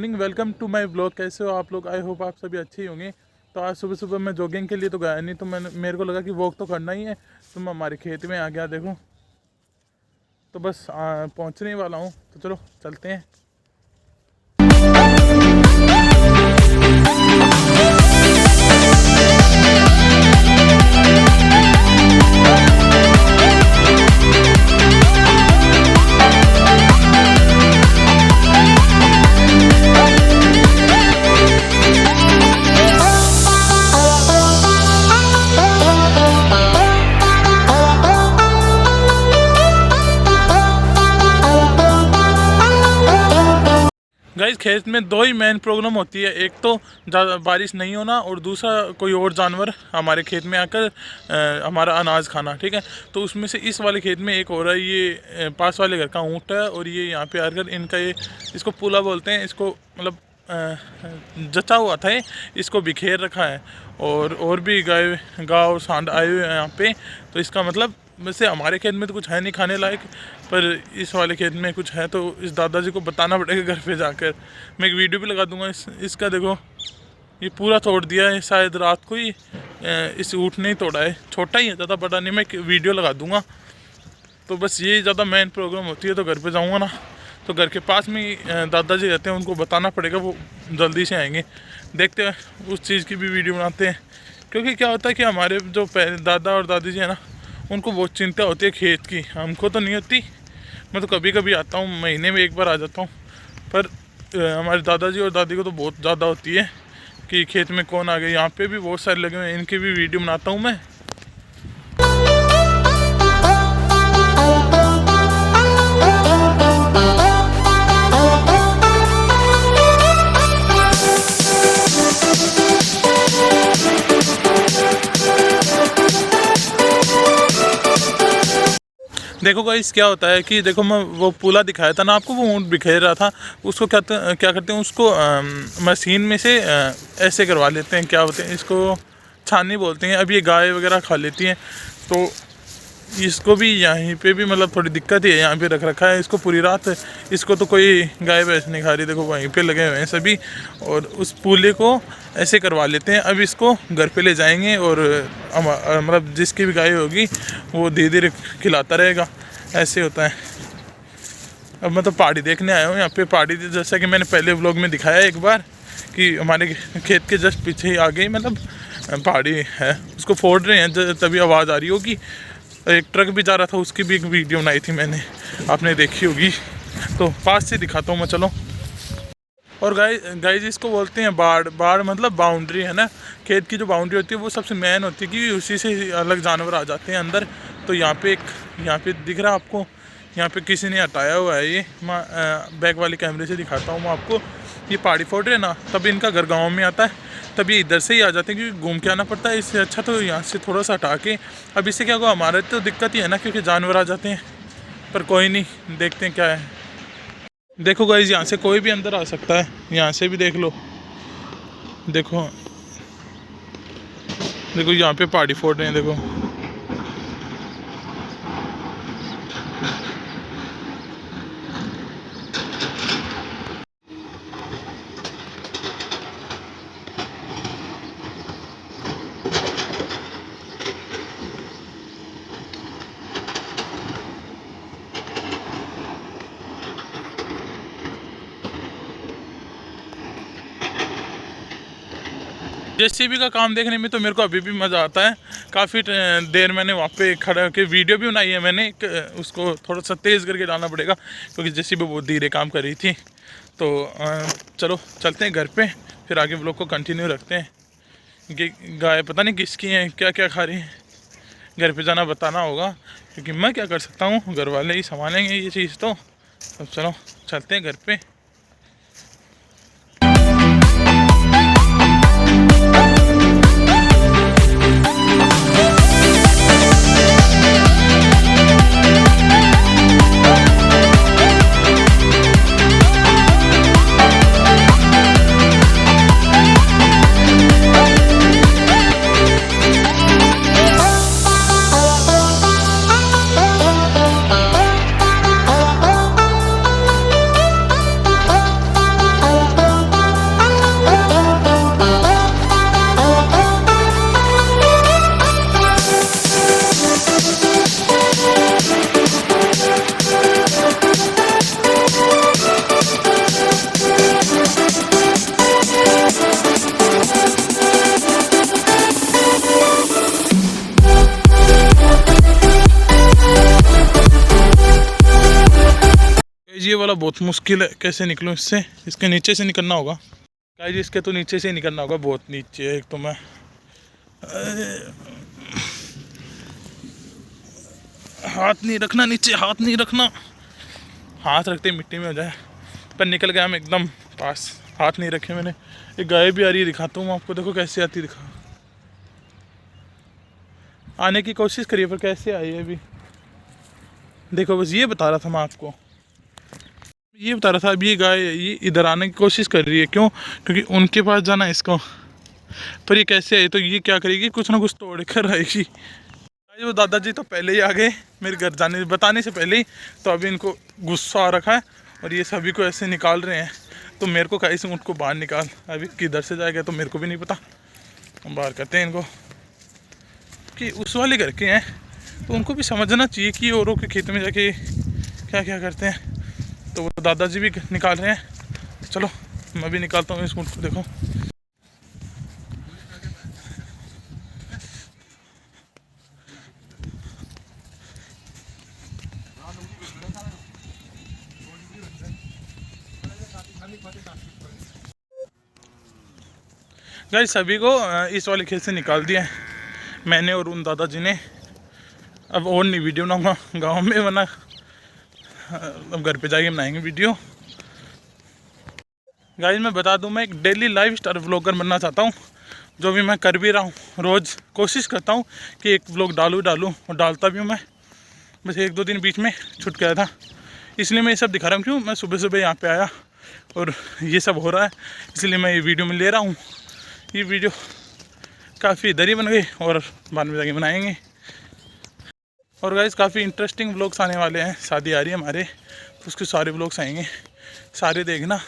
Morning, welcome to my blog. कैसे हो आप लोग? आई होप आप सभी अच्छे ही होंगे। तो आज सुबह सुबह मैं जॉगिंग के लिए तो गया नहीं, तो मेरे को लगा कि वॉक तो करना ही है। तो मैं हमारे खेत में आ गया, देखो। तो बस पहुंचने ही वाला हूँ, तो चलो चलते हैं। गाइस, खेत में दो ही मेन प्रॉब्लम होती है। एक तो ज़्यादा बारिश नहीं होना, और दूसरा कोई और जानवर हमारे खेत में आकर हमारा अनाज खाना। ठीक है, तो उसमें से इस वाले खेत में एक हो रहा है, ये पास वाले घर का ऊँट है, और ये यहाँ पे आकर इनका ये इसको पुला बोलते हैं। इसको मतलब जचा हुआ था, इसको बिखेर रखा है। और भी गाय सांड आए हुए हैं यहाँ पे। तो इसका मतलब वैसे हमारे खेत में तो कुछ है नहीं खाने लायक, पर इस वाले खेत में कुछ है। तो इस दादाजी को बताना पड़ेगा घर पे जाकर। मैं एक वीडियो भी लगा दूंगा इसका। देखो, ये पूरा तोड़ दिया है, शायद रात को ही इस ऊँट ने ही तोड़ा है। छोटा ही है, ज़्यादा बड़ा नहीं। मैं एक वीडियो लगा दूंगा। तो बस ये ज़्यादा मेन प्रॉब्लम होती है। तो घर पे जाऊँगा ना, तो घर के पास में ही दादाजी रहते हैं, उनको बताना पड़ेगा, वो जल्दी से आएंगे। देखते हैं, उस चीज़ की भी वीडियो बनाते हैं। क्योंकि क्या होता है कि हमारे जो दादा और दादी जी है ना, उनको बहुत चिंता होती है खेत की। हमको तो नहीं होती, मैं तो कभी कभी आता हूँ, महीने में एक बार आ जाता हूँ। पर हमारे दादाजी और दादी को तो बहुत ज़्यादा होती है कि खेत में कौन आ गया। यहाँ पे भी बहुत सारे लगे हुए हैं, इनकी भी वीडियो बनाता हूँ मैं। देखो गाइस, क्या होता है कि देखो, मैं वो पुला दिखाया था ना आपको, वो ऊँट बिखेर रहा था। उसको क्या करते हैं, उसको मशीन में से ऐसे करवा लेते हैं। क्या होते हैं, इसको छानी बोलते हैं। अब ये गाय वगैरह खा लेती हैं, तो इसको भी यहीं पे भी मतलब थोड़ी दिक्कत ही है। यहाँ पे रख रखा है इसको पूरी रात। इसको तो कोई गाय भैंस नहीं खा रही। देखो, वहीं पे लगे हुए हैं सभी, और उस पुले को ऐसे करवा लेते हैं। अब इसको घर पे ले जाएंगे, और मतलब जिसकी भी गाय होगी वो धीरे धीरे खिलाता रहेगा। ऐसे होता है। अब मैं तो पहाड़ी देखने आया हूँ। यहाँ पे पहाड़ी, जैसा कि मैंने पहले व्लॉग में दिखाया एक बार, कि हमारे खेत के जस्ट पीछे ही आगे मतलब पहाड़ी है। उसको फोड़ रहे हैं, तभी आवाज़ आ रही होगी। एक ट्रक भी जा रहा था, उसकी भी एक वीडियो बनाई थी मैंने, आपने देखी होगी। तो पास से दिखाता हूँ मैं, चलो। और गाइस, इसको बोलते हैं बाड़ मतलब बाउंड्री है ना। खेत की जो बाउंड्री होती है वो सबसे मेन होती है, कि उसी से अलग जानवर आ जाते हैं अंदर। तो यहाँ पे दिख रहा है आपको, यहाँ पे किसी ने हटाया हुआ है। ये बैक वाले कैमरे से दिखाता हूँ मैं आपको। ये पहाड़ी फोड़ रहे ना, तब इनका घर गाँव में आता है, तब ये इधर से ही आ जाते हैं, क्योंकि घूम के आना पड़ता है। इससे अच्छा तो यहाँ से थोड़ा सा हटा के। अब इससे क्या होगा, हमारे तो दिक्कत ही है ना, क्योंकि जानवर आ जाते हैं। पर कोई नहीं, देखते हैं क्या है। देखो गाइस, यहाँ से कोई भी अंदर आ सकता है। यहाँ से भी देख लो, देखो देखो, यहाँ पे पहाड़ी फोड़ रहे हैं, देखो। जेसीबी का काम देखने में तो मेरे को अभी भी मज़ा आता है। काफ़ी देर मैंने वहाँ पे खड़ा होकर वीडियो भी बनाई है मैंने। उसको थोड़ा सा तेज़ करके डालना पड़ेगा, क्योंकि जेसीबी बहुत धीरे काम कर रही थी। तो चलो चलते हैं घर पे, फिर आगे व्लॉग को कंटिन्यू रखते हैं। गाय पता नहीं किसकी हैं, क्या क्या खा रही हैं। घर पे जाना बताना होगा, क्योंकि मैं क्या कर सकता हूँ, घर वाले ही संभालेंगे ये चीज़। तो अब चलो चलते हैं घर पे। गाइस ये वाला बहुत मुश्किल है, कैसे निकलूँ इससे? इसके नीचे से निकलना होगा गाइस, इसके तो नीचे से ही निकलना होगा, बहुत नीचे है एक तो मैं। हाथ नहीं रखना नीचे, हाथ नहीं रखना, हाथ रखते मिट्टी में हो जाए। पर निकल गया मैं एकदम पास, हाथ नहीं रखे मैंने। एक गाय भी आ रही है, दिखाता हूँ आपको, देखो कैसे आती, दिखा। आने की कोशिश करिए पर कैसे आई है अभी, देखो बस ये बता रहा था मैं आपको, ये बता रहा था। अब ये गाय ये इधर आने की कोशिश कर रही है, क्यों? क्योंकि उनके पास जाना है इसको। पर ये कैसे आई? तो ये क्या करेगी, कुछ ना कुछ तोड़ कर आएगी। वो दादाजी तो पहले ही आ गए मेरे घर जाने बताने से पहले ही, तो अभी इनको गुस्सा आ रखा है और ये सभी को ऐसे निकाल रहे हैं। तो मेरे को कहीं से ऊँट को बाहर निकाल, अभी किधर से जाएगा तो मेरे को भी नहीं पता। हम बाहर करते हैं इनको कि उस वाले घर के हैं, तो उनको भी समझना चाहिए कि औरों के खेत में जाके क्या क्या करते हैं। तो वो दादाजी भी निकाल रहे हैं, चलो मैं भी निकालता हूँ इस ऊँट को। देखो गाइस सभी को इस वाले खेत से निकाल दिया है मैंने और उन दादाजी ने। अब और नहीं वीडियो बनाऊंगा गांव में, वरना अब घर पे जाके बनाएंगे वीडियो। गाइस मैं बता दूं, मैं एक डेली लाइफ स्टाइल व्लॉगर बनना चाहता हूं, जो भी मैं कर भी रहा हूं। रोज़ कोशिश करता हूं कि एक व्लॉग डालूं और डालता भी हूं मैं। बस एक दो दिन बीच में छूट गया था, इसलिए मैं ये सब दिखा रहा हूँ। क्यों? मैं सुबह सुबह यहाँ पे आया और ये सब हो रहा है, इसलिए मैं ये वीडियो में ले रहा हूँ। ये वीडियो काफ़ी इधर ही बन गई और बाद में जाके बनाएंगे। और गाइस काफ़ी इंटरेस्टिंग व्लॉग्स आने वाले हैं, शादी आ रही है हमारे, तो उसके सारे व्लॉग्स आएंगे, सारे देखना,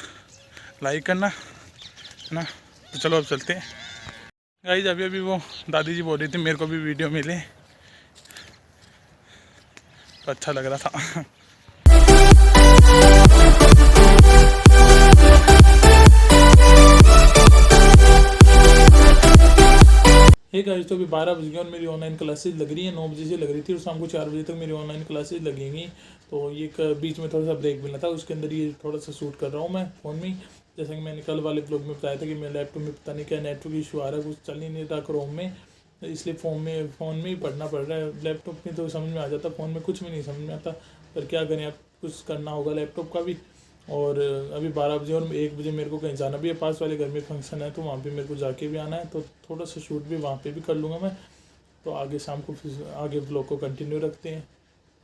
लाइक करना, है ना। तो चलो अब चलते हैं गाइस। अभी वो दादी जी बोल रही थी मेरे को भी वीडियो मिले, तो अच्छा लग रहा था। हे गाइस, तो अभी 12 बज गए और मेरी ऑनलाइन क्लासेज लग रही है। 9 बजे से लग रही थी और शाम को 4 बजे तक मेरी ऑनलाइन क्लासेज लगेंगी। तो ये बीच में थोड़ा सा ब्रेक मिला था, उसके अंदर ये थोड़ा सा शूट कर रहा हूँ मैं फ़ोन में। जैसा कि मैंने कल वाले ब्लॉग में बताया था कि मेरे लैपटॉप में पता नहीं क्या नेटवर्क इशू आ रहा है, कुछ चल ही नहीं रहा क्रोम में, इसलिए फ़ोन में ही पढ़ना पड़ रहा है। लैपटॉप में तो समझ में आ जाता, फ़ोन में कुछ भी नहीं समझ में आता। पर क्या करें, अब कुछ करना होगा लैपटॉप का भी। और अभी 12 बजे और 1 बजे मेरे को कहीं जाना भी है, पास वाले घर में फंक्शन है, तो वहाँ पे मेरे को जाके भी आना है। तो थोड़ा सा शूट भी वहाँ पे भी कर लूँगा मैं। तो आगे शाम को फिर आगे ब्लॉग को कंटिन्यू रखते हैं।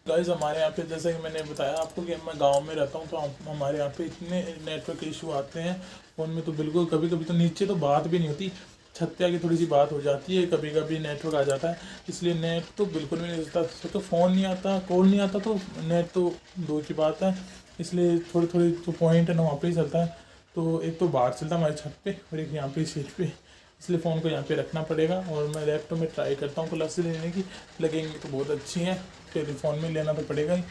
गाइस हमारे यहाँ पे जैसा कि मैंने बताया आपको कि मैं गांव में रहता हूँ, तो हमारे यहाँ पे इतने नेटवर्क इशू आते हैं फ़ोन में, तो बिल्कुल कभी कभी तो नीचे तो बात भी नहीं होती, छत पे आके थोड़ी सी बात हो जाती है, कभी कभी नेटवर्क आ जाता है, इसलिए नेट तो बिल्कुल भी नहीं चलता। तो फ़ोन नहीं आता, कॉल नहीं आता, तो नेट तो दूर की बात है। इसलिए थोड़ी थोड़ी जो पॉइंट है ना वहाँ पे ही चलता है। तो एक तो बाहर चलता है हमारी छत पे और एक यहाँ पे सीट पे, इसलिए फ़ोन को यहाँ पे रखना पड़ेगा। और मैं लैपटॉप में ट्राई करता हूँ क्लासेस लेने की, लगेंगी तो बहुत अच्छी हैं, फिर फ़ोन में लेना तो पड़ेगा ही,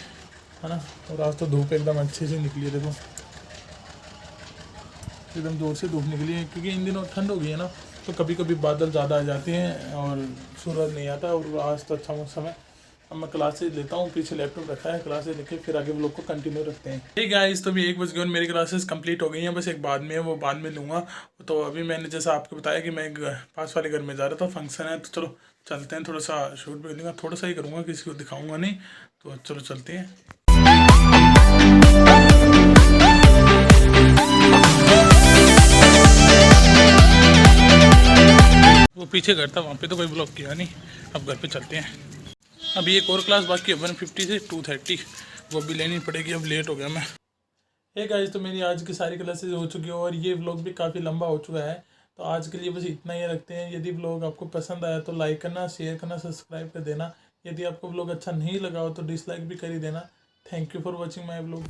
है ना। और आज तो धूप एकदम अच्छे से निकली है, देखो एकदम जोर से धूप निकली है, क्योंकि इन दिनों ठंड हो गई है ना, तो कभी कभी बादल ज़्यादा आ जाते हैं और सूरज नहीं आता। और आज तो अच्छा मौसम है। अब मैं क्लासेज लेता हूँ, पीछे लैपटॉप रखा है, क्लासेज लेके फिर आगे व्लॉग को कंटिन्यू रखते हैं। ठीक है गाइस, तो अभी 1 बज गए और मेरी क्लासेस कंप्लीट हो गई हैं, बस एक बाद में है, वो बाद में लूँगा। तो अभी मैंने जैसा आपको बताया कि मैं पास वाले घर में जा रहा था, फंक्शन है, तो चलो चलते हैं। थोड़ा सा शूट भी करूँगा, थोड़ा सा ही करूँगा, किसी को दिखाऊँगा नहीं। तो चलो चलते हैं। वो पीछे घर था, वहाँ पे तो कोई ब्लॉग किया नहीं। अब घर पे चलते हैं। अभी एक और क्लास बाकी है 150 से 230, वो भी लेनी पड़ेगी, अब लेट हो गया मैं। हे गाइस, तो मेरी आज की सारी क्लासेज हो चुकी है और ये व्लॉग भी काफ़ी लंबा हो चुका है। तो आज के लिए बस इतना ही रखते हैं। यदि व्लॉग आपको पसंद आया तो लाइक करना, शेयर करना, सब्सक्राइब कर देना। यदि आपको व्लॉग अच्छा नहीं लगा हो तो डिसलाइक भी कर ही देना। Thank you for watching my vlog.